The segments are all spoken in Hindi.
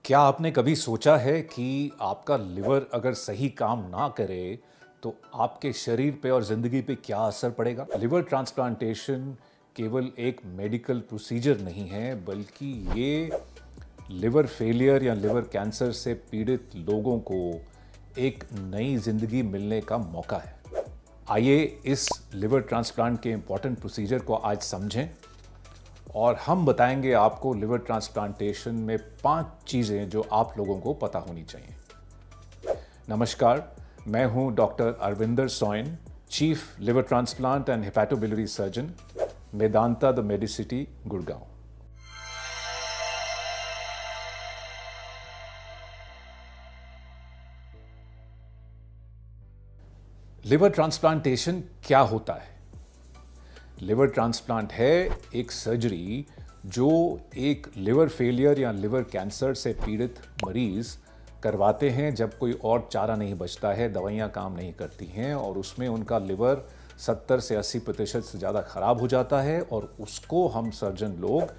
क्या आपने कभी सोचा है कि आपका लिवर अगर सही काम ना करे तो आपके शरीर पे और ज़िंदगी पे क्या असर पड़ेगा? लिवर ट्रांसप्लांटेशन केवल एक मेडिकल प्रोसीजर नहीं है, बल्कि ये लिवर फेलियर या लिवर कैंसर से पीड़ित लोगों को एक नई ज़िंदगी मिलने का मौका है। आइए इस लिवर ट्रांसप्लांट के इम्पॉर्टेंट प्रोसीजर को आज समझें और हम बताएंगे आपको लिवर ट्रांसप्लांटेशन में 5 चीज़ें जो आप लोगों को पता होनी चाहिए। नमस्कार, मैं हूं doctor Arvinder Soin, chief liver transplant and hepatobiliary surgeon, Medanta the Medicity, Gurgaon. Liver transplantation क्या होता है? लिवर ट्रांसप्लांट है एक सर्जरी जो एक लिवर फेलियर या लिवर कैंसर से पीड़ित मरीज करवाते हैं जब कोई और चारा नहीं बचता है, दवाइयाँ काम नहीं करती हैं और उसमें उनका लिवर 70 से 80% से ज़्यादा ख़राब हो जाता है और उसको हम सर्जन लोग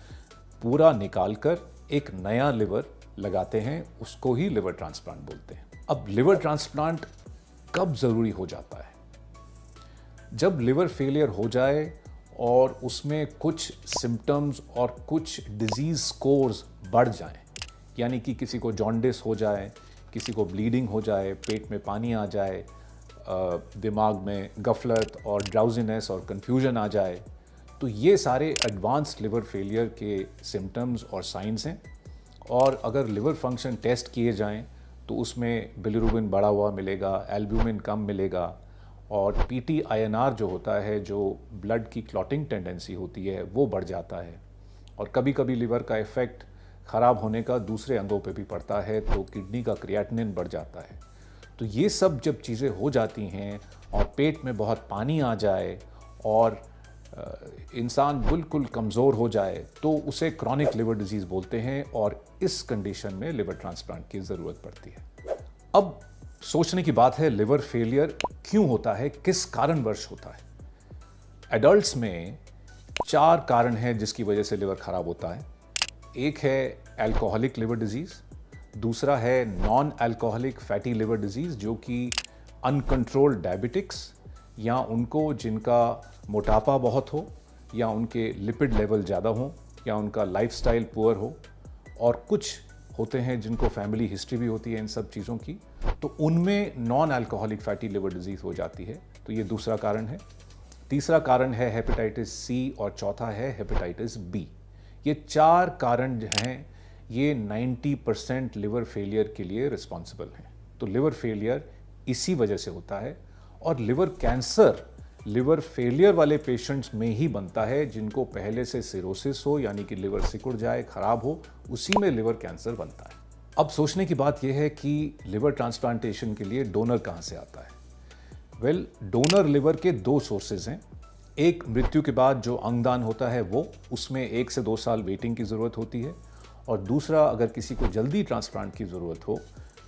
पूरा निकाल कर एक नया लिवर लगाते हैं, उसको ही लिवर ट्रांसप्लांट बोलते हैं। अब लिवर ट्रांसप्लांट कब ज़रूरी हो जाता है? जब लिवर फेलियर हो जाए और उसमें कुछ सिम्टम्स और कुछ डिजीज़ स्कोर्स बढ़ जाएं, यानी कि किसी को जॉन्डिस हो जाए, किसी को ब्लीडिंग हो जाए, पेट में पानी आ जाए, दिमाग में गफलत और ड्राउजीनेस और कन्फ्यूजन आ जाए, तो ये सारे एडवांस लिवर फेलियर के सिम्टम्स और साइंस हैं। और अगर लिवर फंक्शन टेस्ट किए जाएं तो उसमें बिलिरुबिन बढ़ा हुआ मिलेगा, एल्ब्यूमिन कम मिलेगा और PTINR जो होता है, जो ब्लड की क्लॉटिंग टेंडेंसी होती है, वो बढ़ जाता है। और कभी कभी लिवर का इफ़ेक्ट ख़राब होने का दूसरे अंगों पे भी पड़ता है, तो किडनी का क्रिएटिनिन बढ़ जाता है। तो ये सब जब चीज़ें हो जाती हैं और पेट में बहुत पानी आ जाए और इंसान बिल्कुल कमज़ोर हो जाए, तो उसे क्रॉनिक लिवर डिजीज़ बोलते हैं और इस कंडीशन में लिवर ट्रांसप्लांट की ज़रूरत पड़ती है। अब सोचने की बात है, लिवर फेलियर क्यों होता है, किस कारणवश होता है? एडल्ट्स में 4 कारण हैं जिसकी वजह से लिवर खराब होता है। एक है अल्कोहलिक लिवर डिजीज़, दूसरा है non alcoholic fatty liver disease जो कि अनकंट्रोल्ड डायबिटिक्स या उनको जिनका मोटापा बहुत हो या उनके लिपिड लेवल ज़्यादा हो या उनका लाइफस्टाइल पुअर हो, और कुछ होते हैं जिनको फैमिली हिस्ट्री भी होती है इन सब चीज़ों की, तो उनमें non alcoholic fatty liver disease हो जाती है। तो ये दूसरा कारण है। तीसरा कारण है हेपेटाइटिस सी और चौथा है हेपेटाइटिस बी। ये 4 कारण जो हैं, ये 90% लिवर फेलियर के लिए रिस्पॉन्सिबल हैं। तो लिवर फेलियर इसी वजह से होता है। और लिवर कैंसर लिवर फेलियर वाले पेशेंट्स में ही बनता है जिनको पहले से सिरोसिस हो, यानी कि लिवर सिकुड़ जाए, खराब हो, उसी में लिवर कैंसर बनता है। अब सोचने की बात यह है कि लिवर ट्रांसप्लांटेशन के लिए डोनर कहाँ से आता है? वेल, डोनर लिवर के 2 सोर्सेज हैं। एक मृत्यु के बाद जो अंगदान होता है वो, उसमें 1 से 2 साल वेटिंग की ज़रूरत होती है। और दूसरा, अगर किसी को जल्दी ट्रांसप्लांट की ज़रूरत हो,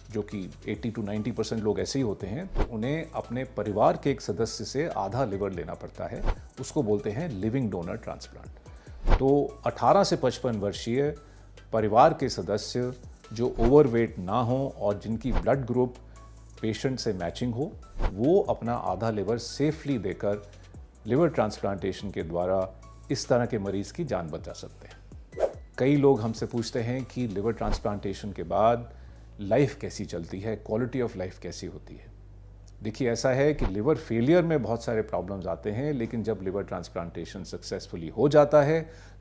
जो कि 80 to 90% लोग ऐसे ही होते हैं, तो उन्हें अपने परिवार के एक सदस्य से आधा लिवर लेना पड़ता है। उसको बोलते हैं लिविंग डोनर ट्रांसप्लांट। तो 18 से 55 वर्षीय परिवार के सदस्य जो ओवरवेट ना हो और जिनकी ब्लड ग्रुप पेशेंट से मैचिंग हो, वो अपना आधा लिवर सेफली देकर लिवर ट्रांसप्लांटेशन के द्वारा इस तरह के मरीज़ की जान बचा सकते हैं। कई लोग हमसे पूछते हैं कि लिवर ट्रांसप्लांटेशन के बाद लाइफ कैसी चलती है, क्वालिटी ऑफ लाइफ कैसी होती है? देखिए, ऐसा है कि लिवर फेलियर में बहुत सारे प्रॉब्लम्स आते हैं, लेकिन जब लिवर ट्रांसप्लांटेशन सक्सेसफुली हो जाता है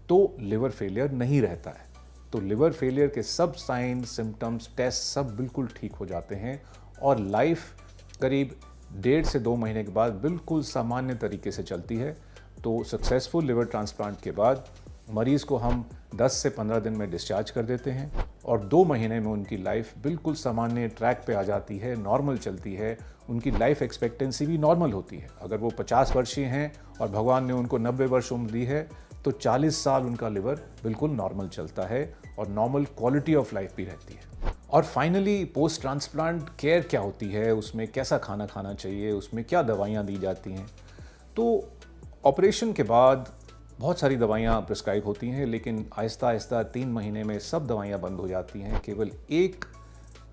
तो लिवर फेलियर नहीं रहता है। तो लिवर फेलियर के सब साइन, सिम्टम्स, टेस्ट सब बिल्कुल ठीक हो जाते हैं और लाइफ करीब 1.5 से 2 महीने के बाद बिल्कुल सामान्य तरीके से चलती है। तो सक्सेसफुल लिवर ट्रांसप्लांट के बाद मरीज़ को हम 10 से 15 दिन में डिस्चार्ज कर देते हैं और 2 महीने में उनकी लाइफ बिल्कुल सामान्य ट्रैक पे आ जाती है, नॉर्मल चलती है। उनकी लाइफ एक्सपेक्टेंसी भी नॉर्मल होती है। अगर वो 50 वर्षीय हैं और भगवान ने उनको 90 वर्ष उम्र दी है, तो 40 साल उनका लिवर बिल्कुल नॉर्मल चलता है और नॉर्मल क्वालिटी ऑफ लाइफ भी रहती है। और फाइनली पोस्ट ट्रांसप्लांट केयर क्या होती है, उसमें कैसा खाना खाना चाहिए, उसमें क्या दवाइयाँ दी जाती हैं? तो ऑपरेशन के बाद बहुत सारी दवाइयाँ प्रिस्क्राइब होती हैं, लेकिन आहिस्ता आहिस्ता 3 महीने में सब दवाइयाँ बंद हो जाती हैं। केवल एक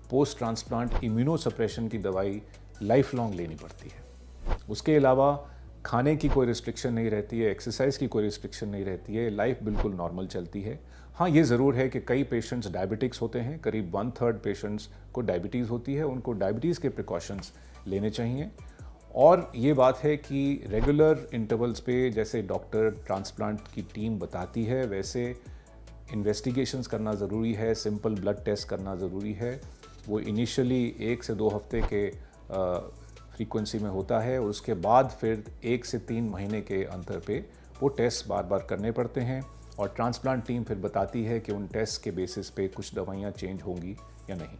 पोस्ट ट्रांसप्लांट इम्यूनोसप्रेशन की दवाई लाइफ लॉन्ग लेनी पड़ती है। उसके अलावा खाने की कोई रिस्ट्रिक्शन नहीं रहती है, एक्सरसाइज की कोई रिस्ट्रिक्शन नहीं रहती है, लाइफ बिल्कुल नॉर्मल चलती है। हाँ, ये ज़रूर है कि कई पेशेंट्स डायबिटिक्स होते हैं, करीब 1/3 पेशेंट्स को डायबिटीज़ होती है, उनको डायबिटीज़ के प्रिकॉशंस लेने चाहिए। और ये बात है कि रेगुलर इंटरवल्स पे, जैसे डॉक्टर ट्रांसप्लांट की टीम बताती है, वैसे इन्वेस्टिगेशंस करना ज़रूरी है, सिंपल ब्लड टेस्ट करना ज़रूरी है। वो इनिशियली 1 से 2 हफ्ते के फ्रीक्वेंसी में होता है, और उसके बाद फिर 1 से 3 महीने के अंतर पे वो टेस्ट बार बार करने पड़ते हैं, और ट्रांसप्लांट टीम फिर बताती है कि उन टेस्ट के बेसिस पे कुछ दवाइयाँ चेंज होंगी या नहीं।